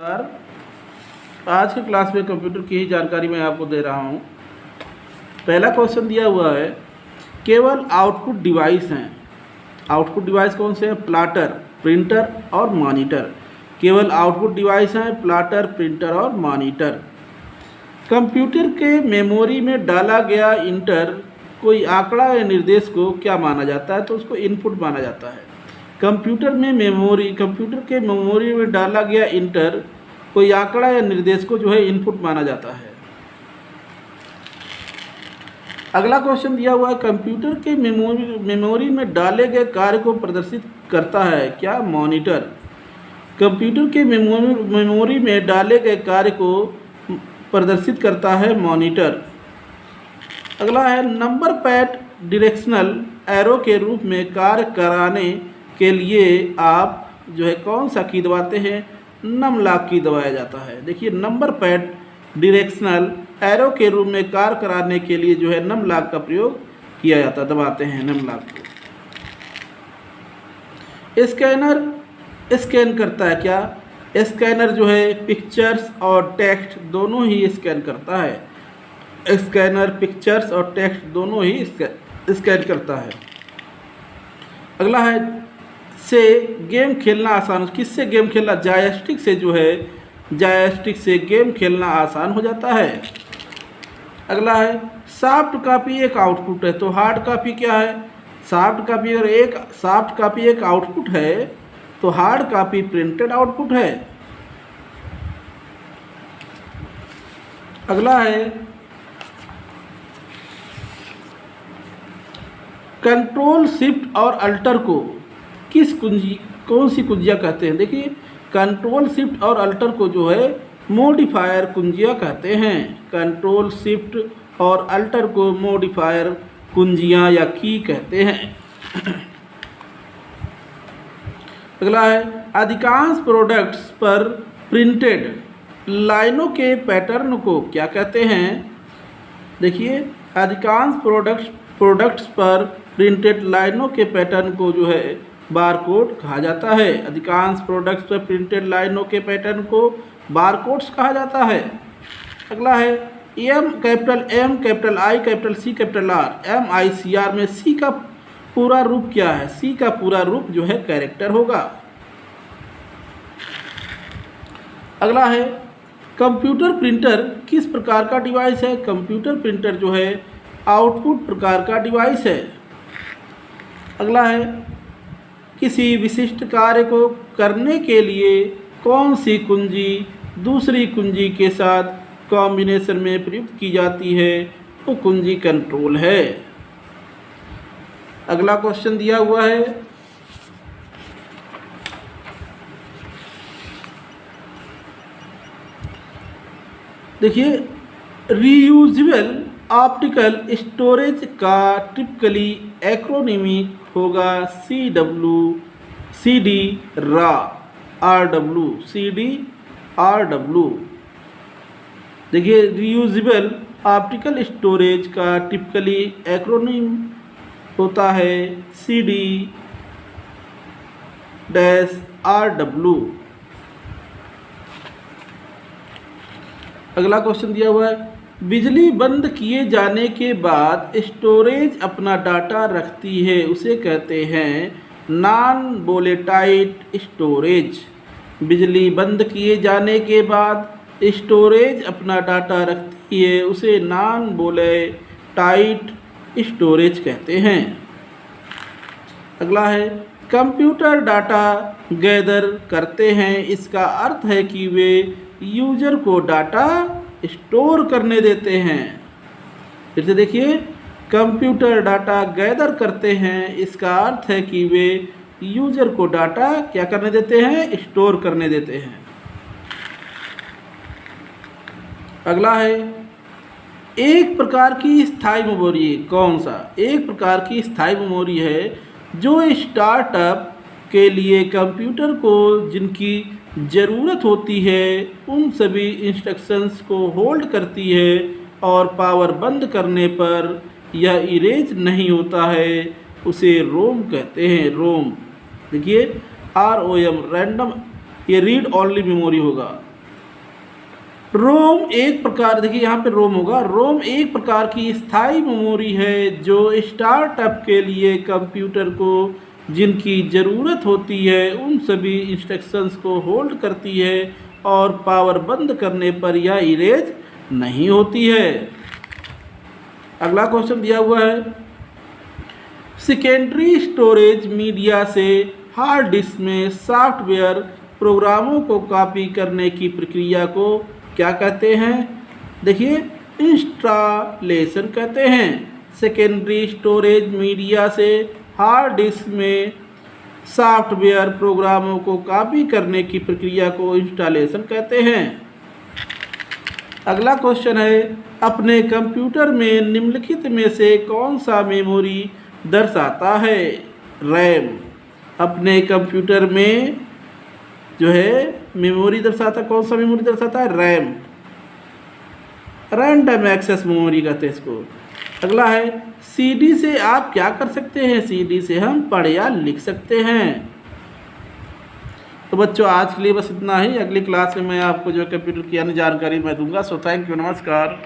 आज के क्लास में कंप्यूटर की ही जानकारी मैं आपको दे रहा हूँ। पहला क्वेश्चन दिया हुआ है, केवल आउटपुट डिवाइस हैं। आउटपुट डिवाइस कौन से हैं? प्लाटर, प्रिंटर और मॉनिटर। केवल आउटपुट डिवाइस हैं प्लाटर, प्रिंटर और मॉनिटर। कंप्यूटर के मेमोरी में डाला गया इंटर कोई आंकड़ा या निर्देश को क्या माना जाता है? तो उसको इनपुट माना जाता है। कंप्यूटर के मेमोरी में डाला गया इंटर कोई आंकड़ा या निर्देश को जो है इनपुट माना जाता है। अगला क्वेश्चन दिया हुआ है, कंप्यूटर के मेमोरी में डाले गए कार्य को प्रदर्शित करता है क्या? मॉनिटर। कंप्यूटर के मेमोरी में डाले गए कार्य को प्रदर्शित करता है मॉनिटर। अगला है, नंबर पैड डायरेक्शनल एरो के रूप में कार्य कराने के लिए आप जो है कौन सा की दबाते हैं? नमलाक की दबाया जाता है। देखिए, नंबर पैड डायरेक्शनल एरो के रूप में कार्य कराने के लिए जो है नमलाक का प्रयोग किया जाता है, दबाते हैं नमलाक को। स्कैनर स्कैन करता है क्या? स्कैनर जो है पिक्चर्स और टेक्स्ट दोनों ही स्कैन करता है। स्कैनर पिक्चर्स और टेक्स्ट दोनों ही स्कैन करता है। अगला है, से गेम खेलना आसान। किससे गेम खेलना? जॉयस्टिक से जो है जॉयस्टिक से गेम खेलना आसान हो जाता है। अगला है, सॉफ्ट कॉपी एक आउटपुट है तो हार्ड कॉपी क्या है? सॉफ्ट कॉपी एक आउटपुट है तो हार्ड कॉपी प्रिंटेड आउटपुट है। अगला है, कंट्रोल शिफ्ट और अल्टर को कौन सी कुंजियाँ कहते हैं? देखिए, कंट्रोल शिफ्ट और अल्टर को जो है मॉडिफायर कुंजियाँ कहते हैं। कंट्रोल शिफ्ट और अल्टर को मॉडिफायर कुंजियाँ या की कहते हैं। अगला है, अधिकांश प्रोडक्ट्स पर प्रिंटेड लाइनों के पैटर्न को क्या कहते हैं? देखिए, अधिकांश प्रोडक्ट्स पर प्रिंटेड लाइनों के पैटर्न को जो है बारकोड कहा जाता है। अधिकांश प्रोडक्ट्स पर प्रिंटेड लाइनों के पैटर्न को बारकोड्स कहा जाता है। अगला है, capital M, capital I, capital C, capital R, MICR में सी का पूरा रूप क्या है? सी का पूरा रूप जो है कैरेक्टर होगा। अगला है, कंप्यूटर प्रिंटर किस प्रकार का डिवाइस है? कंप्यूटर प्रिंटर जो है आउटपुट प्रकार का डिवाइस है। अगला है, किसी विशिष्ट कार्य को करने के लिए कौन सी कुंजी दूसरी कुंजी के साथ कॉम्बिनेशन में प्रयुक्त की जाती है? वो कुंजी कंट्रोल है। अगला क्वेश्चन दिया हुआ है, देखिए, रीयूजेबल ऑप्टिकल स्टोरेज का टिपिकली एक्रोनिमी होगा CD RW। देखिए, रीयूजेबल ऑप्टिकल स्टोरेज का टिपिकली एक्रोनिम होता है CD-RW। अगला क्वेश्चन दिया हुआ है, बिजली बंद किए जाने के बाद स्टोरेज अपना डाटा रखती है, उसे कहते हैं नॉन वोलेटाइल स्टोरेज। बिजली बंद किए जाने के बाद स्टोरेज अपना डाटा रखती है, उसे नॉन वोलेटाइल स्टोरेज कहते हैं। अगला है, कंप्यूटर डाटा गैदर करते हैं, इसका अर्थ है कि वे यूजर को डाटा स्टोर करने देते हैं। फिर से देखिए, कंप्यूटर डाटा गैदर करते हैं, इसका अर्थ है कि वे यूजर को डाटा क्या करने देते हैं? स्टोर करने देते हैं। अगला है, एक प्रकार की स्थायी मेमोरी कौन सा? एक प्रकार की स्थायी मेमोरी है जो स्टार्टअप के लिए कंप्यूटर को जिनकी ज़रूरत होती है उन सभी इंस्ट्रक्शंस को होल्ड करती है और पावर बंद करने पर यह इरेज नहीं होता है, उसे रोम कहते हैं। रोम, देखिए ROM, रैंडम, ये रीड ओनली मेमोरी होगा। रोम एक प्रकार, देखिए यहाँ पे रोम होगा, रोम एक प्रकार की स्थायी मेमोरी है जो स्टार्टअप के लिए कंप्यूटर को जिनकी ज़रूरत होती है उन सभी इंस्ट्रक्शंस को होल्ड करती है और पावर बंद करने पर यह इरेज नहीं होती है। अगला क्वेश्चन दिया हुआ है, सेकेंडरी स्टोरेज मीडिया से हार्ड डिस्क में सॉफ्टवेयर प्रोग्रामों को कॉपी करने की प्रक्रिया को क्या कहते हैं? देखिए इंस्टॉलेशन कहते हैं। सेकेंडरी स्टोरेज मीडिया से हार्ड डिस्क में सॉफ्टवेयर प्रोग्रामों को कॉपी करने की प्रक्रिया को इंस्टॉलेशन कहते हैं। अगला क्वेश्चन है, अपने कंप्यूटर में निम्नलिखित में से कौन सा मेमोरी दर्शाता है? रैम अपने कंप्यूटर में जो है मेमोरी दर्शाता, कौन सा मेमोरी दर्शाता है? रैम, रैंडम एक्सेस मेमोरी कहते हैं इसको। अगला है, सीडी से आप क्या कर सकते हैं? सीडी से हम पढ़ या लिख सकते हैं। तो बच्चों आज के लिए बस इतना ही। अगली क्लास में मैं आपको जो कंप्यूटर की अन्य जानकारी मैं दूंगा। सो थैंक यू, नमस्कार।